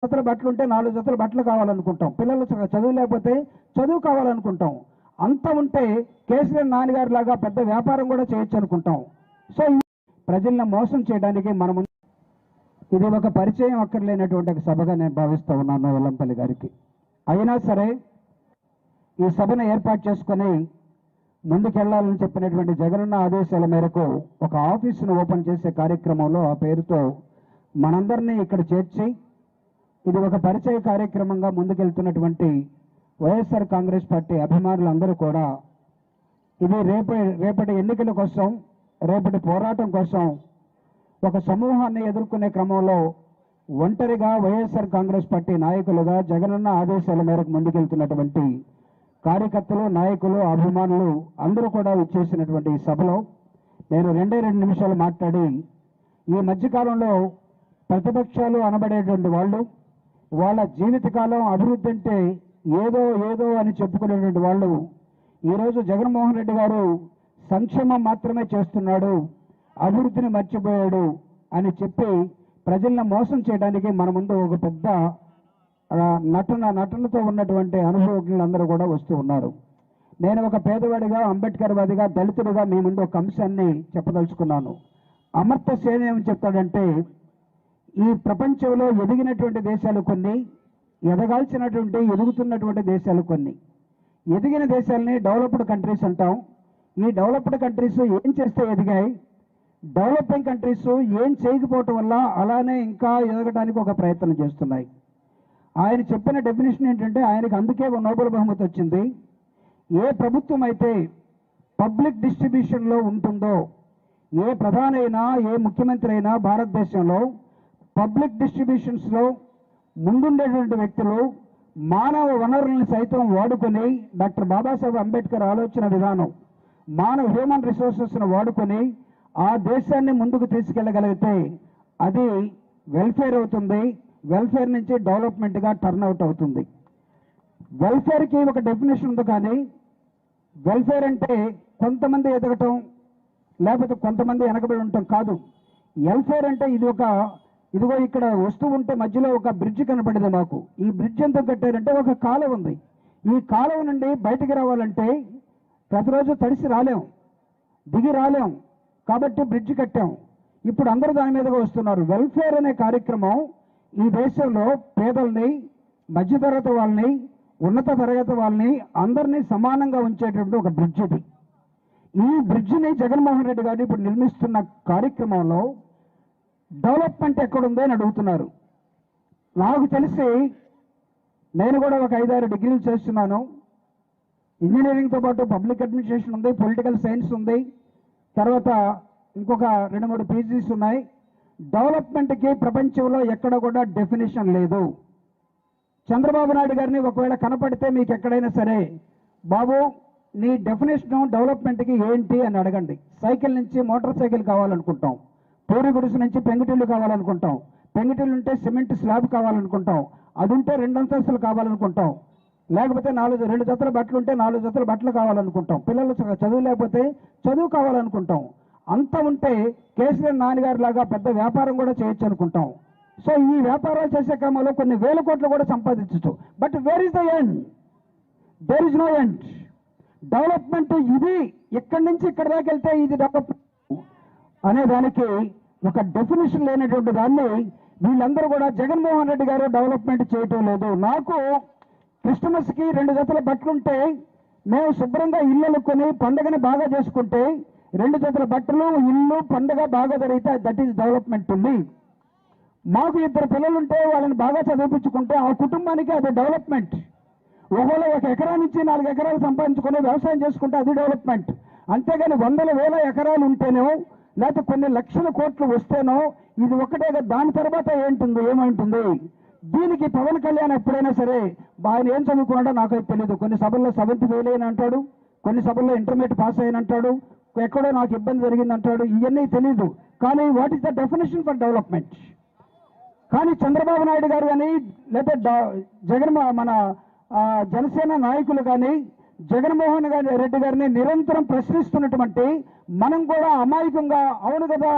జతల బట్టలు ఉంటే 4 జతల బట్టలు కావాలనుకుంటాం. పిల్లలు చదువు లేకపోతే చదువు కావాలనుకుంటాం. అంత ఉంటే కేసీఆర్ నాన్నగారి లాగా పెద్ద వ్యాపారం కూడా చేయొచ్చు అనుకుంటాం. సో ప్రజలను మోసం చేయడానికి మనం ఇది ఒక పరిచయం అక్కర్లేనటువంటి ఒక సభగా నేను భావిస్తూ ఉన్నాను వెల్లంపల్లి గారికి. అయినా సరే ఈ సభను ఏర్పాటు చేసుకొని ముందుకెళ్లాలని చెప్పినటువంటి జగనన్న ఆదేశాల మేరకు ఒక ఆఫీసును ఓపెన్ చేసే కార్యక్రమంలో ఆ పేరుతో మనందరినీ ఇక్కడ చేర్చి ఇది ఒక పరిచయ కార్యక్రమంగా ముందుకెళ్తున్నటువంటి వైఎస్ఆర్ కాంగ్రెస్ పార్టీ అభిమానులందరూ కూడా ఇది రేపటి ఎన్నికల కోసం, రేపటి పోరాటం కోసం ఒక సమూహాన్ని ఎదుర్కొనే క్రమంలో ఒంటరిగా వైఎస్ఆర్ కాంగ్రెస్ పార్టీ నాయకులుగా జగనన్న ఆదేశాల మేరకు ముందుకెళ్తున్నటువంటి కార్యకర్తలు, నాయకులు, అభిమానులు అందరూ కూడా వచ్చేసినటువంటి ఈ సభలో నేను 2 నిమిషాలు మాట్లాడి, ఈ మధ్యకాలంలో ప్రతిపక్షాలు అనబడేటువంటి వాళ్ళు వాళ్ళ జీవితకాలం అభివృద్ధి అంటే ఏదో ఏదో అని చెప్పుకునేటువంటి వాళ్ళు ఈరోజు జగన్మోహన్ రెడ్డి గారు సంక్షేమం మాత్రమే చేస్తున్నాడు, అభివృద్ధిని మర్చిపోయాడు అని చెప్పి ప్రజలను మోసం చేయడానికి మన ముందు ఒక పెద్ద నటనతో ఉన్నటువంటి అనుభవజ్ఞులందరూ కూడా వస్తూ ఉన్నారు. నేను ఒక పేదవాడిగా, అంబేద్కర్ వాదిగా, దళితుడిగా మీ ముందు ఒక అంశాన్ని చెప్పదలుచుకున్నాను. అమర్త్య సేన్ ఏమని చెప్తాడంటే, ఈ ప్రపంచంలో ఎదిగినటువంటి దేశాలు కొన్ని, ఎదుగుతున్నటువంటి దేశాలు కొన్ని. ఎదిగిన దేశాలని డెవలప్డ్ కంట్రీస్ అంటాం. ఈ డెవలప్డ్ కంట్రీస్ ఏం చేస్తే ఎదిగాయి, డెవలపింగ్ కంట్రీస్ ఏం చేయకపోవటం వల్ల అలానే ఇంకా ఎదగడానికి ఒక ప్రయత్నం చేస్తున్నాయి. ఆయన చెప్పిన డెఫినేషన్ ఏంటంటే, ఆయనకు అందుకే నోబెల్ బహుమతి వచ్చింది. ఏ ప్రభుత్వం అయితే పబ్లిక్ డిస్ట్రిబ్యూషన్లో ఉంటుందో, ఏ ప్రధాని అయినా, ఏ ముఖ్యమంత్రి అయినా భారతదేశంలో పబ్లిక్ డిస్ట్రిబ్యూషన్స్లో ముందుండేటువంటి వ్యక్తులు మానవ వనరులను సైతం వాడుకొని, డాక్టర్ బాబాసాహెబ్ అంబేద్కర్ ఆలోచన విధానం, హ్యూమన్ రిసోర్సెస్ను వాడుకొని ఆ దేశాన్ని ముందుకు తీసుకెళ్ళగలిగితే అది వెల్ఫేర్ అవుతుంది. వెల్ఫేర్ నుంచి డెవలప్మెంట్గా టర్న్ అవుట్ అవుతుంది. వెల్ఫేర్కి ఒక డెఫినేషన్ ఉంది, కానీ వెల్ఫేర్ అంటే కొంతమంది ఎదగటం లేకపోతే కొంతమంది వెనకబడి ఉండటం కాదు. వెల్ఫేర్ అంటే ఇదిగో ఇక్కడ వస్తూ ఉంటే మధ్యలో ఒక బ్రిడ్జ్ కనపడింది మాకు. ఈ బ్రిడ్జ్ ఎంత కట్టారంటే ఒక కాలువ ఉంది. ఈ కాలువ నుండి బయటికి రావాలంటే ప్రతిరోజు తడిసి రాలేం, దిగి రాలేం, కాబట్టి బ్రిడ్జ్ కట్టాం. ఇప్పుడు అందరూ దాని మీదగా వస్తున్నారు. వెల్ఫేర్ అనే కార్యక్రమం ఈ దేశంలో పేదల్ని, మధ్యతరగతి వాళ్ళని, ఉన్నత తరగతి వాళ్ళని అందరినీ సమానంగా ఉంచేటువంటి ఒక బ్రిడ్జ్ ఇది. ఈ బ్రిడ్జిని జగన్మోహన్ రెడ్డి గారు ఇప్పుడు నిర్మిస్తున్న కార్యక్రమంలో డెవలప్మెంట్ ఎక్కడుందో అని అడుగుతున్నారు. నాకు తెలిసి నేను కూడా ఒక 5-6 డిగ్రీలు చేస్తున్నాను. ఇంజనీరింగ్తో పాటు పబ్లిక్ అడ్మినిస్ట్రేషన్ ఉంది, పొలిటికల్ సైన్స్ ఉంది, తర్వాత ఇంకొక 2-3 పీజీస్ ఉన్నాయి. డెవలప్మెంట్కి ప్రపంచంలో ఎక్కడ కూడా డెఫినేషన్ లేదు. చంద్రబాబు నాయుడు గారిని ఒకవేళ కనపడితే మీకు ఎక్కడైనా సరే, బాబు నీ డెఫినేషన్ డెవలప్మెంట్కి ఏంటి అని అడగండి. సైకిల్ నుంచి మోటార్ సైకిల్ కావాలనుకుంటాం, పూరి గుడిసె నుంచి పెంకుటిల్లు కావాలనుకుంటాం, పెంకుటిల్లు ఉంటే సిమెంట్ స్లాబ్ కావాలనుకుంటాం, అది ఉంటే 2 అంతస్తులు కావాలనుకుంటాం, లేకపోతే 2 జతల బట్టలు ఉంటే 4 జతల బట్టలు కావాలనుకుంటాం, పిల్లలు చదువు లేకపోతే చదువు కావాలనుకుంటాం. అంత ఉంటే కేసీఆర్ నాన్నగారి లాగా పెద్ద వ్యాపారం కూడా చేయొచ్చు అనుకుంటాం. సో ఈ వ్యాపారాలు చేసే క్రమంలో కొన్ని వేల కోట్లు కూడా సంపాదించచ్చు. But where is the end? There is no end. Development ఇది, ఇక్కడి నుంచి ఇక్కడ దాకా వెళ్తే ఇది డెవలప్మెంట్ అనే దానికి ఒక డెఫినేషన్ లేనటువంటి దాన్ని వీళ్ళందరూ కూడా జగన్మోహన్ రెడ్డి గారు డెవలప్మెంట్ చేయటం లేదు. నాకు క్రిస్టమస్కి 2 జతల బట్టలుంటే మేము శుభ్రంగా ఇల్లు అలుక్కొని పండుగని బాగా చేసుకుంటే 2 జతల బట్టలు, ఇల్లు, పండుగ బాగా జరిగితే దట్ ఈజ్ డెవలప్మెంట్ ఉంది. మాకు 2 పిల్లలుంటే వాళ్ళని బాగా చదివించుకుంటే ఆ కుటుంబానికి అది డెవలప్మెంట్. ఒకవేళ 1 ఎకరా నుంచి 4 ఎకరాలు సంపాదించుకొని వ్యవసాయం చేసుకుంటే అది డెవలప్మెంట్. అంతేగాని 100,000 ఎకరాలు ఉంటేనో లేకపోతే కొన్ని లక్షల కోట్లు వస్తేనో ఇది ఒకటే. దాని తర్వాత ఏమంటుంది? దీనికి పవన్ కళ్యాణ్ ఎప్పుడైనా సరే ఆయన ఏం చదువుకున్నాడో నాకైతే తెలియదు. కొన్ని సభల్లో 7th ఫెయిల్ అయిన అంటాడు, కొన్ని సభల్లో ఇంటర్మీడియట్ పాస్ అయిన అంటాడు, ఎక్కడో నాకు ఇబ్బంది జరిగింది అంటాడు. ఇవన్నీ తెలియదు. కానీ what is the definition for development? కానీ చంద్రబాబు నాయుడు గారు కానీ లేకపోతే మన జనసేన నాయకులు కానీ జగన్మోహన్ రెడ్డి గారిని నిరంతరం ప్రశ్నిస్తున్నటువంటి మనం కూడా అమాయకంగా అవును కదా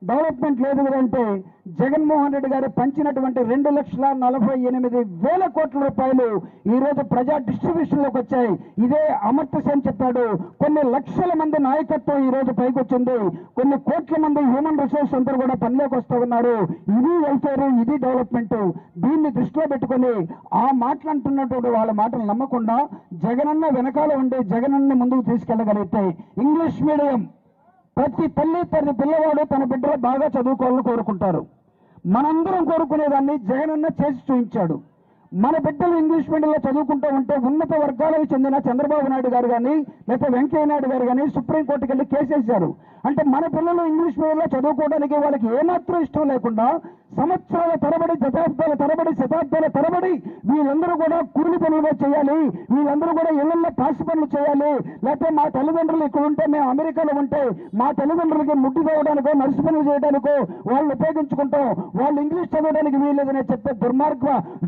డెవలప్మెంట్ లేదు కదంటే జగన్మోహన్ రెడ్డి గారు పంచినటువంటి 2,48,000 కోట్ల రూపాయలు ఈ రోజు ప్రజా డిస్ట్రిబ్యూషన్లోకి వచ్చాయి. ఇదే అమర్త్య సేన్ చెప్పాడు, కొన్ని లక్షల మంది నాయకత్వం ఈ రోజు పైకి వచ్చింది, కొన్ని కోట్ల మంది హ్యూమన్ రిసోర్స్ అందరూ కూడా పనిలోకి వస్తూ ఉన్నారు. ఇది వెల్ఫేర్, ఇది డెవలప్మెంట్. దీన్ని దృష్టిలో పెట్టుకుని ఆ మాటలంటున్నటువంటి వాళ్ళ మాటలు నమ్మకుండా జగనన్న వెనకాల ఉండి జగనన్న ముందుకు తీసుకెళ్లగలిగితే ఇంగ్లీష్ మీడియం ప్రతి తల్లి ప్రతి పిల్లవాడు తన బిడ్డలు బాగా చదువుకోవాలని కోరుకుంటారు. మనందరం కోరుకునేదాన్ని జగనన్న చేసి చూపించాడు. మన బిడ్డలు ఇంగ్లీష్ మీడియంలో చదువుకుంటూ ఉంటే ఉన్నత వర్గాలకు చెందిన చంద్రబాబు నాయుడు గారు కానీ లేకపోతే వెంకయ్య నాయుడు గారు కానీ సుప్రీంకోర్టుకి వెళ్ళి కేసేశారు. అంటే మన పిల్లలు ఇంగ్లీష్ మీడియంలో చదువుకోవడానికి వాళ్ళకి ఏమాత్రం ఇష్టం లేకుండా సంవత్సరాల తరబడి, శతాబ్దాల తరబడి వీళ్ళందరూ కూడా కూలి పనులుగా చేయాలి, వీళ్ళందరూ కూడా ఇళ్లలో పాసి పనులు చేయాలి, లేకపోతే మా తల్లిదండ్రులు ఇక్కడ ఉంటే మేము అమెరికాలో ఉంటే మా తల్లిదండ్రులకి ముట్టి తవ్వడానికో నర్సు పనులు చేయడానికో వాళ్ళు ఉపయోగించుకుంటాం, వాళ్ళు ఇంగ్లీష్ చదవడానికి వీల్లేదని చెప్పే దుర్మార్గ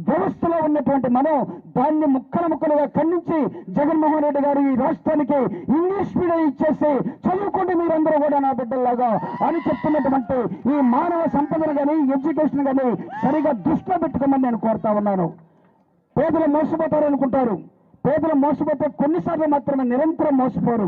వ్యవస్థలో ఉన్నటువంటి మనం దాన్ని ముక్కలుగా ఖండించి జగన్మోహన్ రెడ్డి గారు ఈ రాష్ట్రానికి ఇంగ్లీష్ మీడియం ఇచ్చేసి చదువుకోండి మీరందరూ కూడా నా బిడ్డల్లాగా అని చెప్తున్నటువంటి ఈ మానవ సంపదను కానీ ఎడ్యుకేషన్ కానీ సరిగా దృష్టిలో పెట్టుకోమని నేను కోరుతా ఉన్నాను. పేదలు మోసపోతారనుకుంటారు. పేదలు మోసపోతే కొన్నిసార్లు మాత్రమే, నిరంతరం మోసపోరు.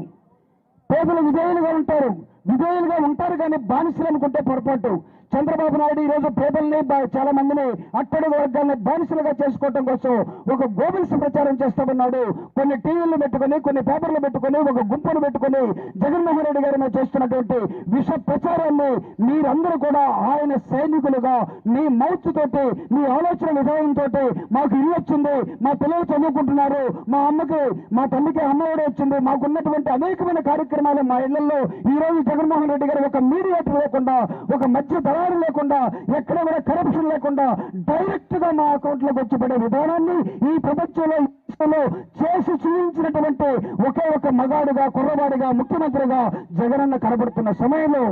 పేదలు విధేయులుగా ఉంటారు కానీ బానిసలు అనుకుంటే పొరపాటు. చంద్రబాబు నాయుడు ఈ రోజు పేదల్ని చాలా మందిని అట్టడుగు వర్గాన్ని బానిసలుగా చేసుకోవడం కోసం ఒక గోబిల్స్ ప్రచారం చేస్తామన్నాడు. కొన్ని టీవీలు పెట్టుకుని, కొన్ని పేపర్లు పెట్టుకుని, ఒక గుంపును పెట్టుకుని జగన్మోహన్ రెడ్డి గారి మీద చేస్తున్నటువంటి విష ప్రచారాన్ని మీరందరూ కూడా ఆయన సైనికులుగా మీ మౌత్ తోటి, మీ ఆలోచన విధానంతో మాకు ఇల్లు వచ్చింది, మా పిల్లలు చదువుకుంటున్నారు, మా అమ్మకి మా తల్లికి అమ్మఒడి వచ్చింది, మాకున్నటువంటి అనేకమైన కార్యక్రమాలు మా ఇళ్లలో ఈ రోజు జగన్మోహన్ రెడ్డి గారు ఒక మీడియేటర్ లేకుండా, ఒక మధ్య దళారు లేకుండా, ఎక్కడ కూడా కరప్షన్ లేకుండా డైరెక్ట్ గా మా అకౌంట్ లోకి వచ్చి పడే విధానాన్ని ఈ ప్రపంచంలో చేసి చూపించినటువంటి ఒకే ఒక మగాడుగా, కుర్రవాడిగా, ముఖ్యమంత్రిగా జగనన్న కనబడుతున్న సమయంలో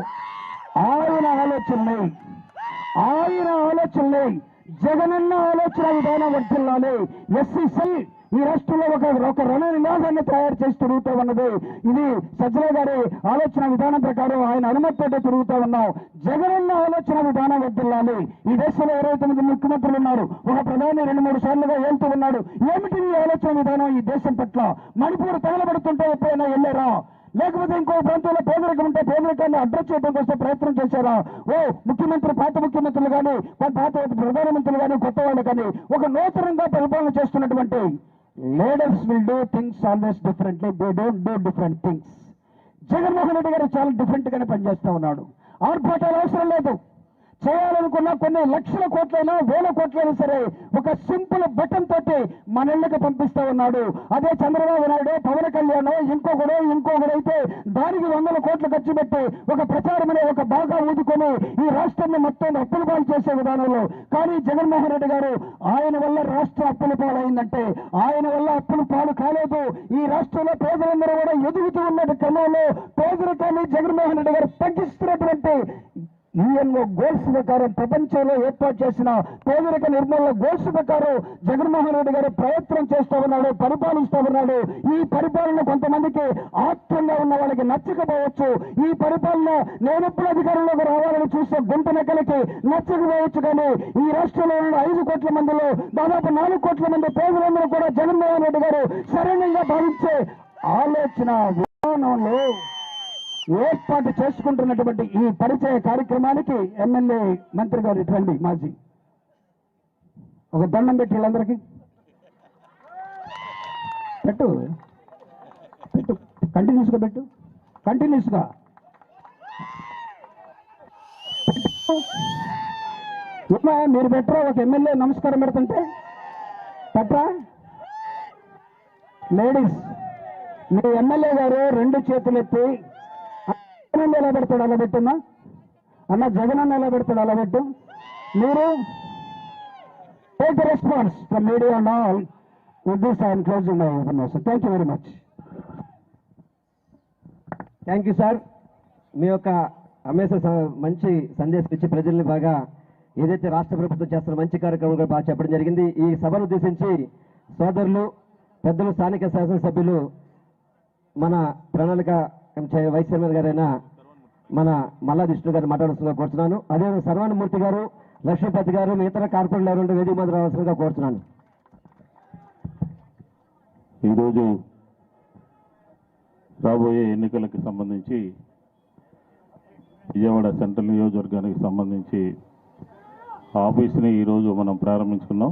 ఆయన ఆలోచనలే జగనన్న ఆలోచన విధానం వర్తిల్లాలి. ఎస్సీ సెల్ ఈ రాష్ట్రంలో ఒక రణ నినాదాన్ని తయారు చేసి తిరుగుతూ ఉన్నది. ఇది సజ్జల గారి ఆలోచన విధానం ప్రకారం ఆయన అనుమతితో తిరుగుతూ ఉన్నాం. జగనన్న ఆలోచన విధానం వర్తిల్లాలి. ఈ దేశంలో 29 ముఖ్యమంత్రులు ఉన్నారు, ఒక ప్రధాని 2-3 సార్లుగా వెళ్తూ ఉన్నాడు. ఏమిటి ఈ ఆలోచన విధానం ఈ దేశం పట్ల? మణిపూర్ తగలబడుతుంటే ఎప్పుడైనా వెళ్ళారా? లేకపోతే ఇంకో ప్రాంతంలో పేదరికం ఉంటే పేదరికాన్ని అడ్రస్ చేయడం కోసం ప్రయత్నం చేశారా? పాత ముఖ్యమంత్రులు కానీ, పాత ప్రధానమంత్రులు కానీ, కొత్త వాళ్ళు కానీ ఒక నూతనంగా పరిపాలన చేస్తున్నటువంటి leaders will do things always differently, they don't do different things. Jaganmohan Reddy గారు చాలా డిఫరెంట్ గానే పనిచేస్తా ఉన్నాడు. ఆర్భాటాలు అవసరం లేదు. చేయాలనుకున్న కొన్ని లక్షల కోట్లైనా 1000 కోట్లైనా సరే ఒక సింపుల్ బటన్ తోటి మన ఇళ్ళకి పంపిస్తా ఉన్నాడు. అదే చంద్రబాబు నాయుడు, పవన్ కళ్యాణ్, ఇంకొకడైతే దానికి 100 కోట్లు ఖర్చు పెట్టి ఒక ప్రచారం అనే ఒక బాగా ఊదుకొని ఈ రాష్ట్రాన్ని మొత్తం అప్పుల పాలు చేసే విధానంలో. కానీ జగన్మోహన్ రెడ్డి గారు ఆయన వల్ల రాష్ట్రం అప్పుల పాలు అయిందంటే ఆయన వల్ల అప్పుల పాలు కాలేదు. ఈ రాష్ట్రంలో పేదలందరూ కూడా ఎదుగుతూ ఉన్న క్రమంలో పేదరికాన్ని జగన్మోహన్ రెడ్డి గారు తగ్గిస్తున్నటువంటి యుఎన్ఓ గోల్స్ ప్రకారం, ప్రపంచంలో ఏర్పాటు చేసిన పేదరిక నిర్మూలన గోల్స్ ప్రకారం జగన్మోహన్ రెడ్డి గారు ప్రయత్నం చేస్తూ ఉన్నాడు, పరిపాలిస్తూ ఉన్నాడు. ఈ పరిపాలన కొంతమందికి ఆత్రంగా ఉన్న వాళ్ళకి నచ్చకపోవచ్చు. ఈ పరిపాలన నేనెప్పుడు అధికారంలోకి రావాలని చూసే గుంట నెక్కలకి నచ్చకపోవచ్చు. కానీ ఈ రాష్ట్రంలో ఉన్న 5 కోట్ల మందిలో దాదాపు 4 కోట్ల మంది పేదలందరూ కూడా జగన్మోహన్ రెడ్డి గారు సరైనంగా భావించే ఆలోచన విధానంలో ఏర్పాటు చేసుకుంటున్నటువంటి ఈ పరిచయ కార్యక్రమానికి ఎమ్మెల్యే మంత్రి గారు ఇటువంటి మాజీ ఒక దండం పెట్టి వీళ్ళందరికీ పెట్టు కంటిన్యూస్గా మీరు పెట్టరా? ఒక ఎమ్మెల్యే నమస్కారం పెడుతుంటే పెట్టరా? లేడీస్, మీ ఎమ్మెల్యే గారు 2 చేతులు ఎత్తి జగనన్న ఎలా పెడతాడు అలా పెట్టున్నా అన్న, జగనన్న ఎలా పెడతాడు అలా పెట్టు. మీరు take the response from media and all. With this I am closing my information. Thank you very much. Thank you sir. మీ యొక్క మంచి సందేశం ఇచ్చి ప్రజల్ని బాగా ఏదైతే రాష్ట్ర ప్రభుత్వం చేస్తున్న మంచి కార్యక్రమం కూడా బాగా చెప్పడం జరిగింది. ఈ సభను ఉద్దేశించి సోదరులు, పెద్దలు, స్థానిక శాసనసభ్యులు, మన ప్రణాళిక వైస్ చైర్మన్ గారైన మన మల్లా విష్ణు గారిని మాట్లాడుతుందిగా కోరుతున్నాను. అదేవిధంగా సర్వానుమూర్తి గారు, లక్ష్మీపతి గారు, మీ ఇతర కార్పొరేట్లు ఎవరు వేదిక మీద రావాల్సిందిగా కోరుతున్నాను. ఈరోజు రాబోయే ఎన్నికలకు సంబంధించి విజయవాడ సెంట్రల్ నియోజకవర్గానికి సంబంధించి ఆఫీస్ని ఈరోజు మనం ప్రారంభించుకున్నాం.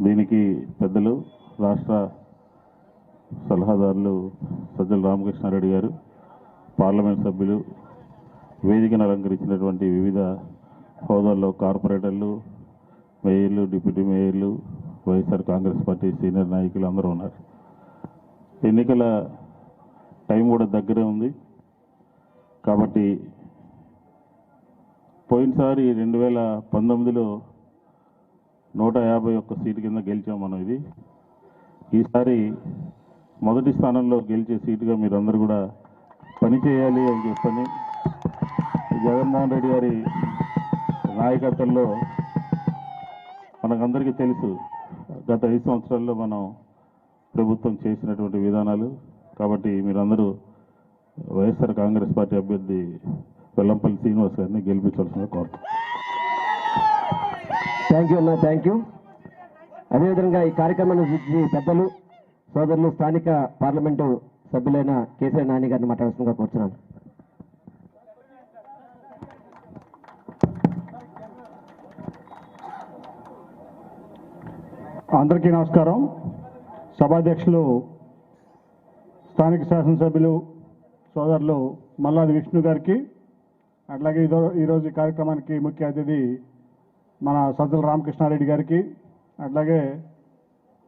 దీనికి పెద్దలు రాష్ట్ర సలహాదారులు సజ్జల రామకృష్ణారెడ్డి గారు, పార్లమెంట్ సభ్యులు, వేదికను అలంకరించినటువంటి వివిధ హోదాల్లో కార్పొరేటర్లు, మేయర్లు, డిప్యూటీ మేయర్లు, వైఎస్ఆర్ కాంగ్రెస్ పార్టీ సీనియర్ నాయకులు అందరూ ఉన్నారు. ఎన్నికల టైం కూడా దగ్గరే ఉంది కాబట్టి పోయినసారి 2019లో 151 సీటు కింద గెలిచాం మనం. ఈసారి మొదటి స్థానంలో గెలిచే సీటుగా మీరందరూ కూడా పనిచేయాలి అని చెప్పని జగన్మోహన్ రెడ్డి గారి నాయకత్వంలో మనకందరికీ తెలుసు గత 5 సంవత్సరాల్లో మనం ప్రభుత్వం చేసినటువంటి విధానాలు. కాబట్టి మీరందరూ వైఎస్ఆర్ కాంగ్రెస్ పార్టీ అభ్యర్థి వెల్లంపల్లి శ్రీనివాస్ గారిని గెలిపించాల్సిందిగా కోరుతున్నాను. థ్యాంక్ యూ అన్న, థ్యాంక్ యూ. అదేవిధంగా ఈ కార్యక్రమాన్ని వీక్షించి పెద్దలు, సోదరులు, స్థానిక పార్లమెంటు సభ్యులైన కేసీఆర్ నాని గారిని మాట్లాడాల్సిందిగా కోరుతున్నాను. అందరికీ నమస్కారం. సభాధ్యక్షులు, స్థానిక శాసనసభ్యులు సోదరులు మల్లాది విష్ణు గారికి, అట్లాగే ఈరోజు ఈ కార్యక్రమానికి ముఖ్య అతిథి మన సజ్జల రామకృష్ణారెడ్డి గారికి, అట్లాగే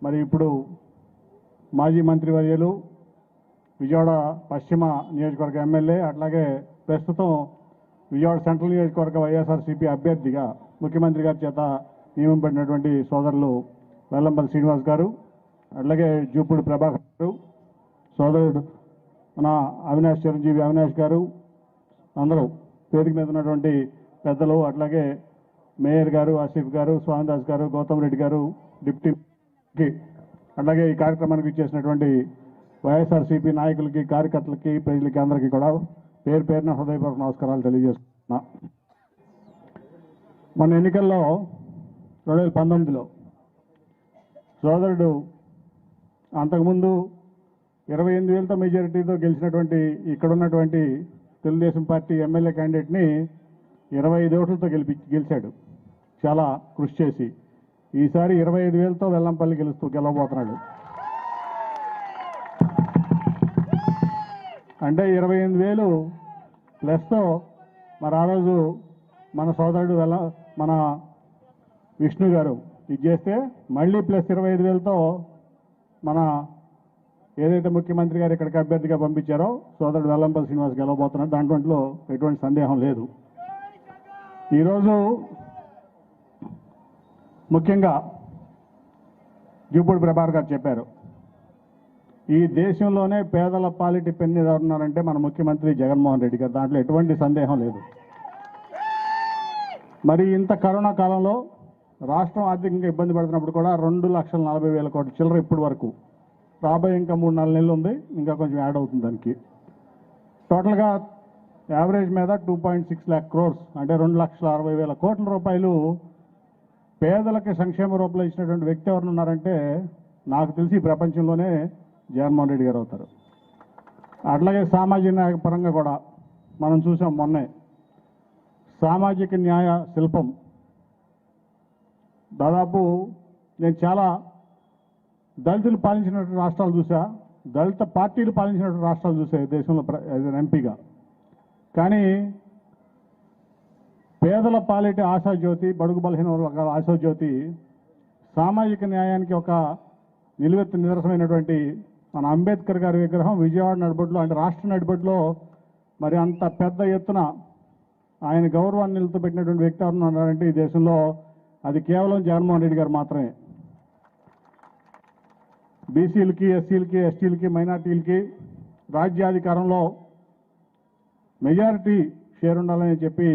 మరి ఇప్పుడు మాజీ మంత్రివర్యులు, విజయవాడ పశ్చిమ నియోజకవర్గ ఎమ్మెల్యే, అట్లాగే ప్రస్తుతం విజయవాడ సెంట్రల్ నియోజకవర్గ వైఎస్ఆర్సీపీ అభ్యర్థిగా ముఖ్యమంత్రి గారి చేత నియమింపబడినటువంటి సోదరులు వెల్లంపల్లి శ్రీనివాస్ గారు, అట్లాగే జూపూడి ప్రభాకర్ గారు, సోదరుడు మన అవినాష్, చిరంజీవి అవినాష్ గారు, అందరూ వేదిక మీద ఉన్నటువంటి పెద్దలు, అట్లాగే మేయర్ గారు, ఆసిఫ్ గారు, స్వామిదాస్ గారు, గౌతమ్ రెడ్డి గారు, డిప్యూటీ, అట్లాగే ఈ కార్యక్రమానికి ఇచ్చేసినటువంటి వైఎస్ఆర్సీపీ నాయకులకి, కార్యకర్తలకి, ప్రజలకి అందరికీ కూడా పేరు పేరున హృదయపూర్వక నమస్కారాలు తెలియజేస్తున్నా. మన ఎన్నికల్లో 2019లో సోదరుడు అంతకుముందు 28,000తో మెజారిటీతో గెలిచినటువంటి ఇక్కడున్నటువంటి తెలుగుదేశం పార్టీ ఎమ్మెల్యే క్యాండిడేట్ని 25 ఓట్లతో గెలిచాడు చాలా కృషి చేసి. ఈసారి 25,000తో వెల్లంపల్లి గెలవబోతున్నాడు. అంటే 28,000 ప్లస్తో మరి ఆ రోజు మన సోదరుడు మన విష్ణు గారు ఇది చేస్తే మళ్ళీ ప్లస్ 25,000తో మన ఏదైతే ముఖ్యమంత్రి గారు ఇక్కడికి అభ్యర్థిగా పంపించారో సోదరుడు వెల్లంపల్లి శ్రీనివాస్ గెలవబోతున్నాడు. దాంట్లో ఎటువంటి సందేహం లేదు. ఈరోజు ముఖ్యంగా జూపూడి ప్రభాకర్ గారు చెప్పారు, ఈ దేశంలోనే పేదల పాలిటి పెన్ను ఎవరున్నారంటే మన ముఖ్యమంత్రి జగన్మోహన్ రెడ్డి గారు. దాంట్లో ఎటువంటి సందేహం లేదు. మరి ఇంత కరోనా కాలంలో రాష్ట్రం ఆర్థికంగా ఇబ్బంది పడుతున్నప్పుడు కూడా 2,40,000 కోట్ల చిల్లర ఇప్పటి వరకు, రాబోయే ఇంకా 3-4 నెలలు ఉంది, ఇంకా కొంచెం యాడ్ అవుతుంది దానికి. టోటల్గా యావరేజ్ మీద 2.6 lakh crores అంటే 2,60,000 కోట్ల రూపాయలు పేదలకి సంక్షేమ రూపంలో ఇచ్చినటువంటి వ్యక్తి ఎవరు ఉన్నారంటే నాకు తెలిసి ప్రపంచంలోనే జగన్మోహన్ రెడ్డి గారు అవుతారు. అట్లాగే సామాజిక న్యాయ పరంగా కూడా మనం చూసాం మొన్నే సామాజిక న్యాయ శిల్పం. దాదాపు నేను చాలా దళితులు పాలించినటువంటి రాష్ట్రాలు చూసా, దళిత పార్టీలు పాలించినటువంటి రాష్ట్రాలు చూసా దేశంలో ఎంపీగా. కానీ పేదల పాలిటి ఆశాజ్యోతి, బడుగు బలహీన వర్గాల ఆశాజ్యోతి, సామాజిక న్యాయానికి ఒక నిలువెత్తు నిదర్శనమైనటువంటి మన అంబేద్కర్ గారి విగ్రహం విజయవాడ నడిబొడ్లో, అంటే రాష్ట్ర నడిబొడ్లో మరి అంత పెద్ద ఎత్తున ఆయన గౌరవాన్ని నిలబెట్టినటువంటి వ్యక్తి ఎవరు ఉన్నారంటే ఈ దేశంలో అది కేవలం జగన్మోహన్ రెడ్డి గారు మాత్రమే. బీసీలకి, ఎస్సీలకి, ఎస్టీలకి, మైనార్టీలకి రాజ్యాధికారంలో మెజారిటీ షేర్ ఉండాలని చెప్పి